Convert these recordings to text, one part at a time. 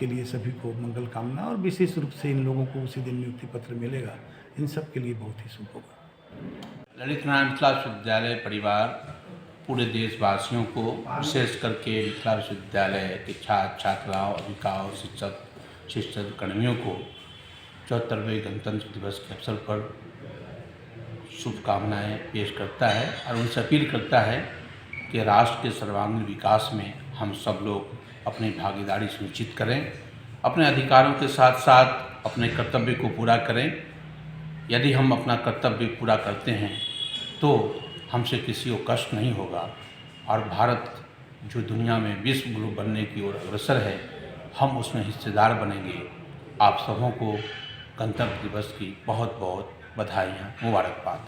उसके लिए सभी को मंगल कामना, और विशेष रूप से इन लोगों को उसी दिन नियुक्ति पत्र मिलेगा, इन सब के लिए बहुत ही शुभ होगा। ललित नारायण मिथिला विश्वविद्यालय परिवार पूरे देशवासियों को, विशेष करके मिथिला विश्वविद्यालय के छात्र छात्राओं, अभिभावकों, शिक्षक कर्मियों को 74वें गणतंत्र दिवस के अवसर पर शुभकामनाएं पेश करता है और उनसे अपील करता है कि राष्ट्र के सर्वांगीण विकास में हम सब लोग अपनी भागीदारी सुनिश्चित करें, अपने अधिकारों के साथ साथ अपने कर्तव्य को पूरा करें। यदि हम अपना कर्तव्य पूरा करते हैं तो हमसे किसी को कष्ट नहीं होगा और भारत जो दुनिया में विश्व गुरु बनने की ओर अग्रसर है, हम उसमें हिस्सेदार बनेंगे। आप सबों को गणतंत्र दिवस की बहुत बहुत बधाइयाँ, मुबारकबाद।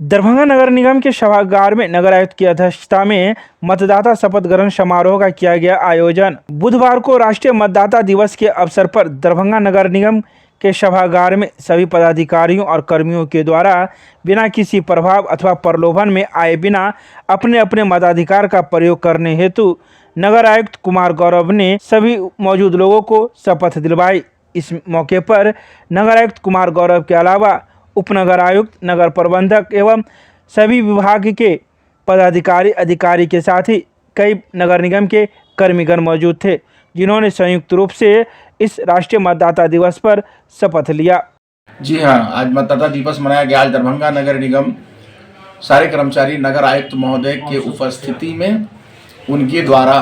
दरभंगा नगर निगम के सभागार में नगर आयुक्त की अध्यक्षता में मतदाता शपथ ग्रहण समारोह का किया गया आयोजन। बुधवार को राष्ट्रीय मतदाता दिवस के अवसर पर दरभंगा नगर निगम के सभागार में सभी पदाधिकारियों और कर्मियों के द्वारा बिना किसी प्रभाव अथवा प्रलोभन में आए बिना अपने अपने मताधिकार का प्रयोग करने हेतु नगर आयुक्त कुमार गौरव ने सभी मौजूद लोगों को शपथ दिलवाई। इस मौके पर नगर आयुक्त कुमार गौरव के अलावा उपनगर आयुक्त, नगर प्रबंधक एवं सभी विभाग के पदाधिकारी अधिकारी के साथ ही कई नगर निगम के कर्मीगण मौजूद थे, जिन्होंने संयुक्त रूप से इस राष्ट्रीय मतदाता दिवस पर शपथ लिया। जी हाँ, आज मतदाता दिवस मनाया गया। आज दरभंगा नगर निगम सारे कर्मचारी नगर आयुक्त महोदय के उपस्थिति में उनके द्वारा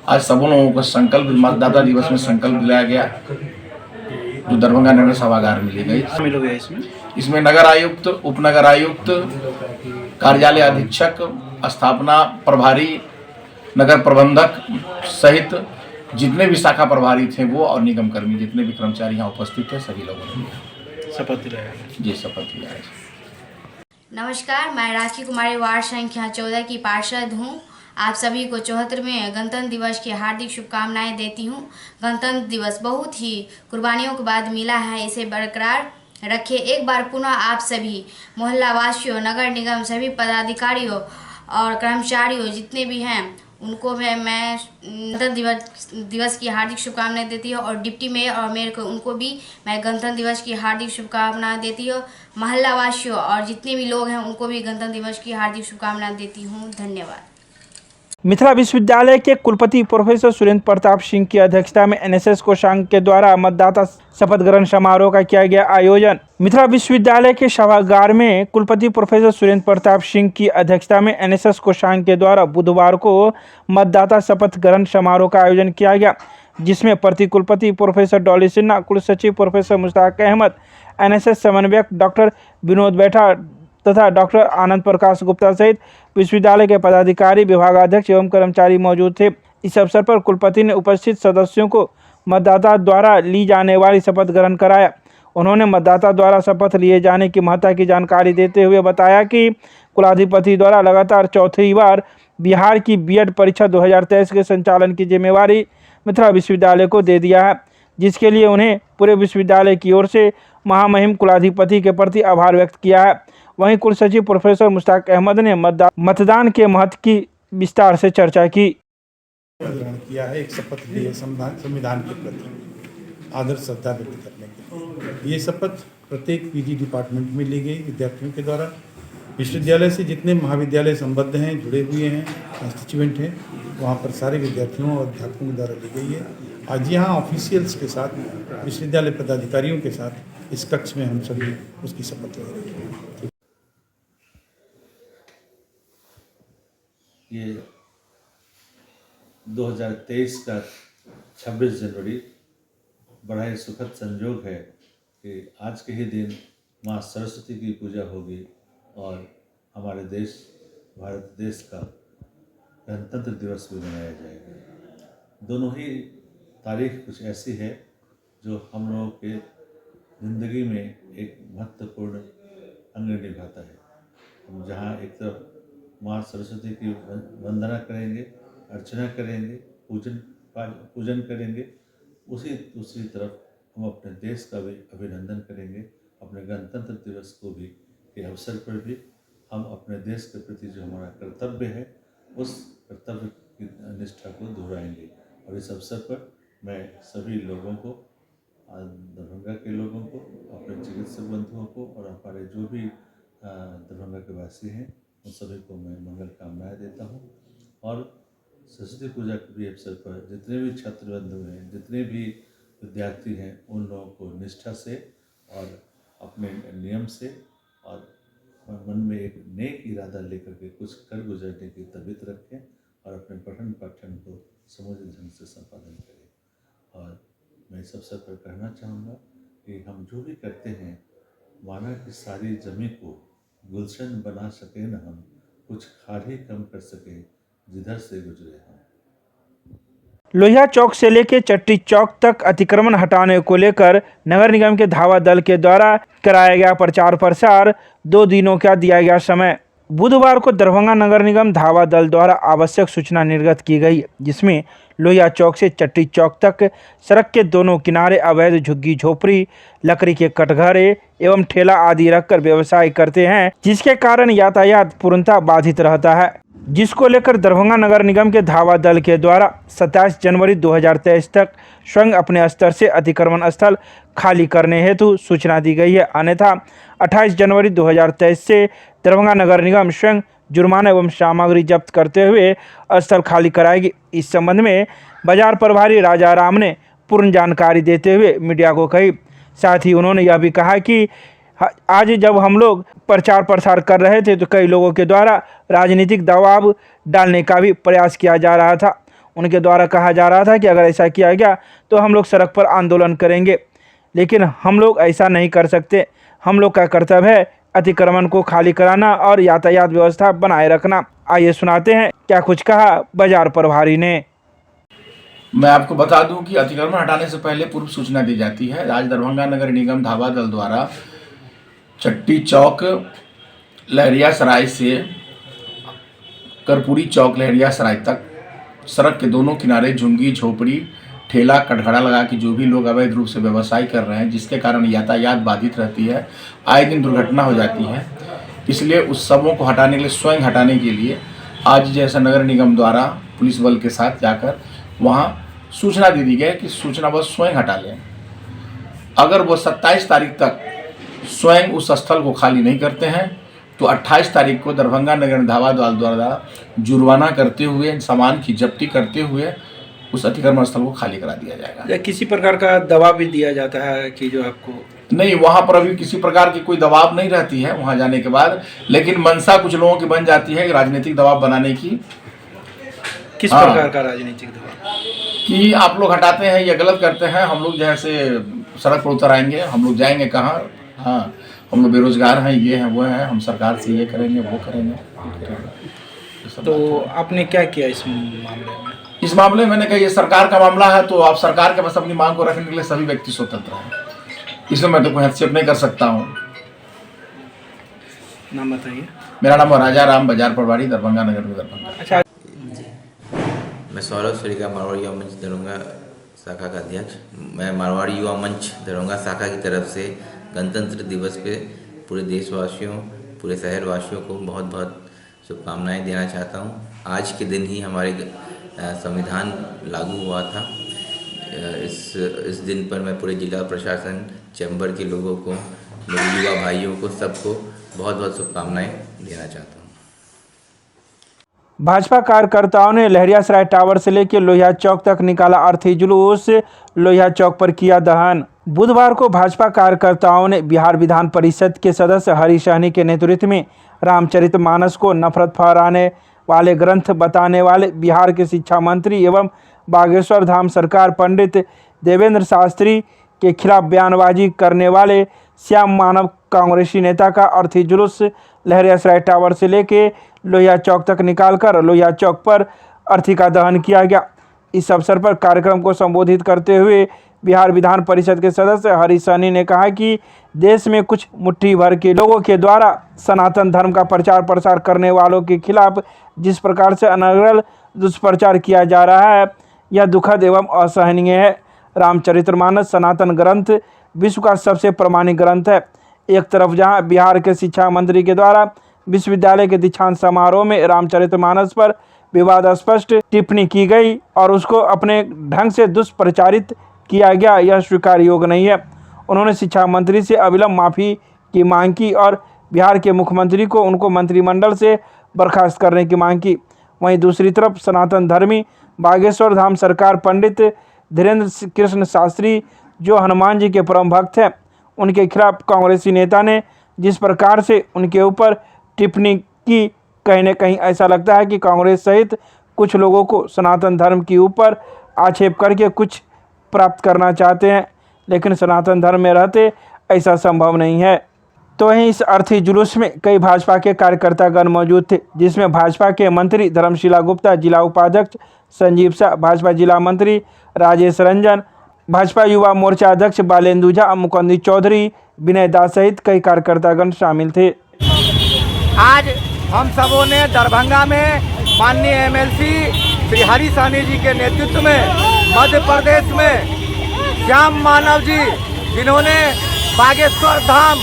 आज सब लोगों को संकल्प मतदाता दिवस में संकल्प दिलाया गया, जो दरभंगा नगर सभागार में ली गई। इसमें नगर आयुक्त, उपनगर आयुक्त, कार्यालय अधीक्षक, स्थापना प्रभारी, नगर प्रबंधक सहित जितने भी शाखा प्रभारी थे वो और निगम कर्मी जितने भी कर्मचारी यहाँ उपस्थित थे सभी लोगों ने शपथ दिलाया। जी शपथ लिया। नमस्कार, मैं राखी कुमारी वार्ड संख्या 14 की पार्षद हूँ। आप सभी को 74वें गणतंत्र दिवस की हार्दिक शुभकामनाएं देती हूँ। गणतंत्र दिवस बहुत ही कुर्बानियों के बाद मिला है, इसे बरकरार रखे। एक बार पुनः आप सभी मोहल्ला वासियों, नगर निगम सभी पदाधिकारियों और कर्मचारियों जितने भी हैं उनको मैं गणतंत्र दिवस की हार्दिक शुभकामनाएं देती हूँ, और डिप्टी मेयर और मेयर को उनको भी मैं गणतंत्र दिवस की हार्दिक शुभकामनाएं देती हूँ। मोहल्ला वासियों और जितने भी लोग हैं उनको भी गणतंत्र दिवस की हार्दिक शुभकामनाएं देती हूँ। धन्यवाद। मिथिला विश्वविद्यालय के कुलपति प्रोफेसर सुरेंद्र प्रताप सिंह की अध्यक्षता में एनएसएस कोषांग के द्वारा मतदाता शपथ ग्रहण समारोह का किया गया आयोजन। मिथिला विश्वविद्यालय के सभागार में कुलपति प्रोफेसर सुरेंद्र प्रताप सिंह की अध्यक्षता में एनएसएस कोषांग के द्वारा बुधवार को मतदाता शपथ ग्रहण समारोह का आयोजन किया गया, जिसमें प्रति कुलपति प्रोफेसर डॉली सिन्हा, कुल सचिव प्रोफेसर मुश्ताक अहमद, एनएसएस समन्वयक डॉक्टर विनोद बैठा तथा डॉक्टर आनंद प्रकाश गुप्ता सहित विश्वविद्यालय के पदाधिकारी, विभागाध्यक्ष एवं कर्मचारी मौजूद थे। इस अवसर पर कुलपति ने उपस्थित सदस्यों को मतदाता द्वारा ली जाने वाली शपथ ग्रहण कराया। उन्होंने मतदाता द्वारा शपथ लिए जाने की महत्ता की जानकारी देते हुए बताया कि कुलाधिपति द्वारा लगातार चौथी बार बिहार की बीएड परीक्षा 2023 के संचालन की जिम्मेवारी मिथिला विश्वविद्यालय को दे दिया है, जिसके लिए उन्हें पूरे विश्वविद्यालय की ओर से महामहिम कुलाधिपति के प्रति आभार व्यक्त किया है। वहीं कुल सचिव प्रोफेसर मुश्ताक अहमद ने मतदान के महत्व की विस्तार से चर्चा की। ग्रहण किया है, एक शपथ ली है संविधान के प्रति आदर श्रद्धा व्यक्त करने के लिए। ये शपथ प्रत्येक पीजी डिपार्टमेंट में ली गई विद्यार्थियों के द्वारा। विश्वविद्यालय से जितने महाविद्यालय संबद्ध हैं, जुड़े हुए हैं, कंस्टिट्यूएंट हैं, वहाँ पर सारे विद्यार्थियों और अध्यापकों के द्वारा ली गई है। आज यहाँ ऑफिशियल्स के साथ, विश्वविद्यालय पदाधिकारियों के साथ इस कक्ष में हम सभी उसकी शपथ ले रहे हैं। ये 2023 का 26 जनवरी बड़ा ही सुखद संयोग है कि आज के ही दिन माँ सरस्वती की पूजा होगी और हमारे देश भारत देश का गणतंत्र दिवस भी मनाया जाएगा। दोनों ही तारीख कुछ ऐसी है जो हम लोगों के ज़िंदगी में एक महत्वपूर्ण अंग निभाता है। हम जहाँ एक तरफ माँ सरस्वती की वंदना करेंगे, अर्चना करेंगे, पूजन करेंगे, उसी दूसरी तरफ हम अपने देश का भी अभिनंदन करेंगे। अपने गणतंत्र दिवस को भी के अवसर पर भी हम अपने देश के प्रति जो हमारा कर्तव्य है उस कर्तव्य की निष्ठा को दोहराएंगे। और इस अवसर पर मैं सभी लोगों को, दरभंगा के लोगों को, अपने चिकित्सक बंधुओं को और हमारे जो भी दरभंगा के वासी हैं उन सभी को मैं मंगल कामनाएं देता हूं। और सरस्वती पूजा के भी अवसर पर जितने भी छात्र बंधु हैं, जितने भी विद्यार्थी हैं, उन लोगों को निष्ठा से और अपने नियम से और मन में एक नेक इरादा लेकर के कुछ कर गुजरने की तबीयत रखें और अपने पठन पाठन को समुचित ढंग से संपादन करें। और मैं इस अवसर पर कहना चाहूँगा कि हम जो भी करते हैं, माना कि सारी जमी को गुलशन बना सके न हम, कुछ खाद ही कम कर सके जिधर से गुजरे हम। लोहिया चौक से लेकर चट्टी चौक तक अतिक्रमण हटाने को लेकर नगर निगम के धावा दल के द्वारा कराया गया प्रचार प्रसार 2 दिनों का दिया गया समय। बुधवार को दरभंगा नगर निगम धावा दल द्वारा आवश्यक सूचना निर्गत की गई, जिसमें लोहिया चौक से चट्टी चौक तक सड़क के दोनों किनारे अवैध झुग्गी झोपड़ी, लकड़ी के कटघरे एवं ठेला आदि रखकर व्यवसाय करते हैं, जिसके कारण यातायात पूर्णतः बाधित रहता है, जिसको लेकर दरभंगा नगर निगम के धावा दल के द्वारा 27 जनवरी 2023 तक स्वयं अपने स्तर से अतिक्रमण स्थल खाली करने हेतु सूचना दी गई है। अन्यथा 28 जनवरी 2023 से दरभंगा नगर निगम स्वयं जुर्माना एवं सामग्री जब्त करते हुए स्थल खाली कराएगी। इस संबंध में बाजार प्रभारी राजा राम ने पूर्ण जानकारी देते हुए मीडिया को कही। साथ ही उन्होंने यह भी कहा कि आज जब हम लोग प्रचार प्रसार कर रहे थे तो कई लोगों के द्वारा राजनीतिक दबाव डालने का भी प्रयास किया जा रहा था। उनके द्वारा कहा जा रहा था कि अगर ऐसा किया गया तो हम लोग सड़क पर आंदोलन करेंगे, लेकिन हम लोग ऐसा नहीं कर सकते। हम लोग का कर्तव्य है अतिक्रमण को खाली कराना और यातायात व्यवस्था बनाए रखना। आइए सुनाते हैं क्या कुछ कहा बाजार प्रभारी ने। मैं आपको बता दूं कि अतिक्रमण हटाने से पहले पूर्व सूचना दी जाती है। आज दरभंगा नगर निगम धावा दल द्वारा चट्टी चौक लहरिया सराय से कर्पूरी चौक लहरिया सराय तक सड़क के दोनों किनारे झुग्गी झोपड़ी ठेला कटघरा लगा के जो भी लोग अवैध रूप से व्यवसाय कर रहे हैं, जिसके कारण यातायात बाधित रहती है, आए दिन दुर्घटना हो जाती है, इसलिए उस सबों को हटाने के लिए, स्वयं हटाने के लिए आज जैसा नगर निगम द्वारा पुलिस बल के साथ जाकर वहाँ सूचना दे दी गई कि सूचना बस स्वयं हटा लें। अगर वो 27 तारीख तक स्वयं उस स्थल को खाली नहीं करते हैं तो 28 तारीख को दरभंगा नगर धावा दल द्वारा जुर्माना करते हुए, सामान की जब्ती करते हुए उस अतिक्रमण स्थल को खाली करा दिया जाएगा। या किसी प्रकार का दबाव भी दिया जाता है कि जो आपको? नहीं, वहाँ पर अभी किसी प्रकार की कोई दबाव नहीं रहती है वहाँ जाने के बाद, लेकिन मंशा कुछ लोगों की बन जाती है राजनीतिक दबाव बनाने की। किस प्रकार का राजनीतिक दबाव? कि आप लोग हटाते हैं, ये गलत करते हैं, हम लोग जैसे सड़क पर उतर आएंगे, हम लोग जाएंगे कहाँ? हाँ, हम लोग बेरोजगार हैं, ये हैं वो हैं, हम सरकार से ये करेंगे वो करेंगे। तो आपने क्या किया इस मामले में? इस मामले में मैंने कहा ये सरकार का मामला है, तो आप सरकार के पास अपनी मांग को रखने के लिए सभी व्यक्ति स्वतंत्र हैं, इसमें मैं तो कोई हस्तक्षेप नहीं कर सकता हूँ। नाम बताइए। मेरा नाम राजा राम, बाजार प्रभारी, दरभंगा नगर में दरभंगा। अच्छा, मैं सौरभ सूर्य मारवाड़ी युवा मंच दरभंगा शाखा का अध्यक्ष। मैं मारवाड़ी युवा मंच दरभंगा शाखा की तरफ से गणतंत्र दिवस पे पूरे देशवासियों, पूरे शहरवासियों को बहुत बहुत शुभकामनाएं देना चाहता हूं। आज के दिन ही हमारे संविधान लागू हुआ था। इस दिन पर मैं पूरे जिला प्रशासन, चैम्बर के लोगों को, मेरे युवा भाइयों को, सबको बहुत बहुत शुभकामनाएं देना चाहता हूं। भाजपा कार्यकर्ताओं ने लहरियासराय टावर से लेकर लोहिया चौक तक निकाला अर्थी जुलूस, लोहिया चौक पर किया दहन। बुधवार को भाजपा कार्यकर्ताओं ने बिहार विधान परिषद के सदस्य हरि सहनी के नेतृत्व में रामचरितमानस को नफरत फहराने वाले ग्रंथ बताने वाले बिहार के शिक्षा मंत्री एवं बागेश्वर धाम सरकार पंडित देवेंद्र शास्त्री के खिलाफ बयानबाजी करने वाले श्याम मानव कांग्रेसी नेता का अर्थी जुलूस लहरियासराय टावर से लेके लोहिया चौक तक निकालकर लोहिया चौक पर अर्थी का दहन किया गया। इस अवसर पर कार्यक्रम को संबोधित करते हुए बिहार विधान परिषद के सदस्य हरि सहनी ने कहा कि देश में कुछ मुट्ठी भर के लोगों के द्वारा सनातन धर्म का प्रचार प्रसार करने वालों के खिलाफ जिस प्रकार से अनर्गल दुष्प्रचार किया जा रहा है, यह दुखद एवं असहनीय है। रामचरितमानस सनातन ग्रंथ विश्व का सबसे प्रामाणिक ग्रंथ है। एक तरफ जहां बिहार के शिक्षा मंत्री के द्वारा विश्वविद्यालय के दीक्षांत समारोह में रामचरितमानस पर विवादास्पद टिप्पणी की गई और उसको अपने ढंग से दुष्प्रचारित किया गया, यह स्वीकार योग्य नहीं है। उन्होंने शिक्षा मंत्री से अविलंब माफ़ी की मांग की और बिहार के मुख्यमंत्री को उनको मंत्रिमंडल से बर्खास्त करने की मांग की। वहीं दूसरी तरफ सनातन धर्मी बागेश्वर धाम सरकार पंडित धीरेन्द्र कृष्ण शास्त्री, जो हनुमान जी के परम भक्त हैं, उनके खिलाफ कांग्रेसी नेता ने जिस प्रकार से उनके ऊपर टिप्पणी की, कहीं न कहीं ऐसा लगता है कि कांग्रेस सहित कुछ लोगों को सनातन धर्म के ऊपर आक्षेप करके कुछ प्राप्त करना चाहते हैं, लेकिन सनातन धर्म में रहते ऐसा संभव नहीं है। तो वहीं इस अर्थी जुलूस में कई भाजपा के कार्यकर्तागण मौजूद थे, जिसमें भाजपा के मंत्री धर्मशिला गुप्ता, जिला उपाध्यक्ष संजीव शाह, भाजपा जिला मंत्री राजेश रंजन, भाजपा युवा मोर्चा अध्यक्ष बालेंदु झा, मुकुंदी चौधरी, विनय दास सहित कई कार्यकर्तागण शामिल थे। आज हम सबों ने दरभंगा में माननीय एमएलसी श्री हरि सहनी जी के नेतृत्व में मध्य प्रदेश में श्याम मानव जी, जिन्होंने बागेश्वर धाम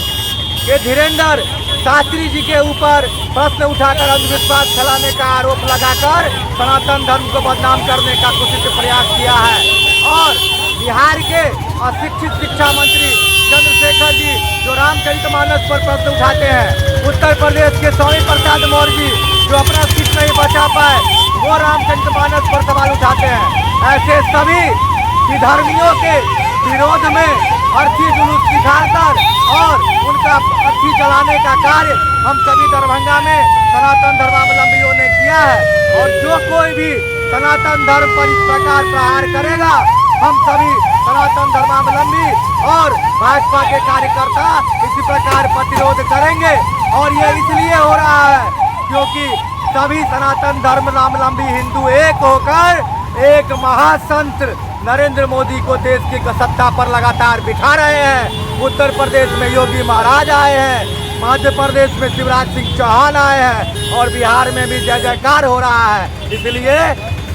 के धीरेन्द्र शास्त्री जी के ऊपर प्रश्न उठाकर अंधविश्वास फैलाने का आरोप लगाकर सनातन धर्म को बदनाम करने का कुछ प्रयास किया है। और बिहार के अशिक्षित शिक्षा मंत्री चंद्रशेखर जी, जो रामचरितमानस पर प्रश्न उठाते हैं, उत्तर प्रदेश के स्वामी प्रसाद मौर्य जी, जो अपना सीट नहीं बचा पाए, वो रामचरितमानस पर सवाल उठाते हैं। ऐसे सभी विधर्मियों के विरोध में अर्थी जुलूस निकालकर और उनका अर्थी जलाने का कार्य हम सभी दरभंगा में सनातन धर्मावलंबियों ने किया है। और जो कोई भी सनातन धर्म पर इस प्रकार प्रहार करेगा, हम सभी सनातन धर्मावलंबी और भाजपा के कार्यकर्ता इसी प्रकार प्रतिरोध करेंगे। और ये इसलिए हो रहा है क्योंकि सभी सनातन धर्मावलंबी हिंदू एक होकर एक महासंत नरेंद्र मोदी को देश की सत्ता पर लगातार बिठा रहे हैं। उत्तर प्रदेश में योगी महाराज आए हैं, मध्य प्रदेश में शिवराज सिंह चौहान आए हैं और बिहार में भी जय जयकार हो रहा है। इसलिए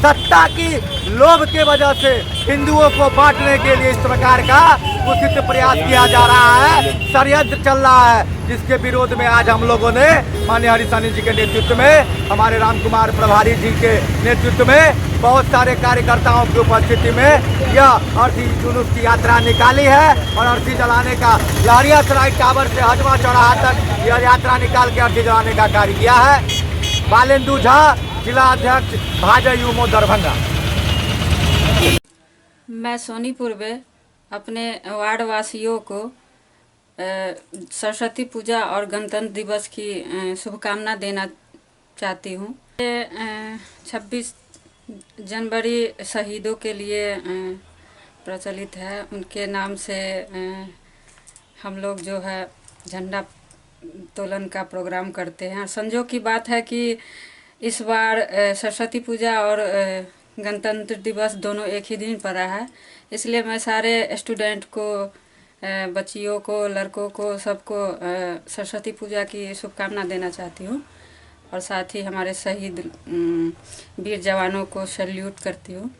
सत्ता की लोभ के वजह से हिंदुओं को बांटने के लिए इस प्रकार का कुत्सित प्रयास किया जा रहा है, षड्यंत्र चल रहा है, जिसके विरोध में आज हम लोगों ने माननीय हरि सहनी जी के नेतृत्व में, हमारे रामकुमार प्रभारी जी के नेतृत्व में बहुत सारे कार्यकर्ताओं की उपस्थिति में यह अर्थी जुलूस की यात्रा निकाली है। और अर्थी जलाने का लहरियासराय टावर से हजमा चौराहा तक यह यात्रा निकाल के अर्थी जलाने का कार्य किया है। बालेंदु झा, जिला अध्यक्ष भाजपा यूमो दरभंगा। मैं सोनीपुर में अपने वार्ड वासियों को सरस्वती पूजा और गणतंत्र दिवस की शुभकामना देना चाहती हूँ। 26 जनवरी शहीदों के लिए प्रचलित है, उनके नाम से हम लोग जो है झंडा तोलन का प्रोग्राम करते हैं। संजोग की बात है कि इस बार सरस्वती पूजा और गणतंत्र दिवस दोनों एक ही दिन पड़ा है, इसलिए मैं सारे स्टूडेंट को, बच्चियों को, लड़कों को, सबको सरस्वती पूजा की शुभकामना देना चाहती हूँ। और साथ ही हमारे शहीद वीर जवानों को सैल्यूट करती हूँ।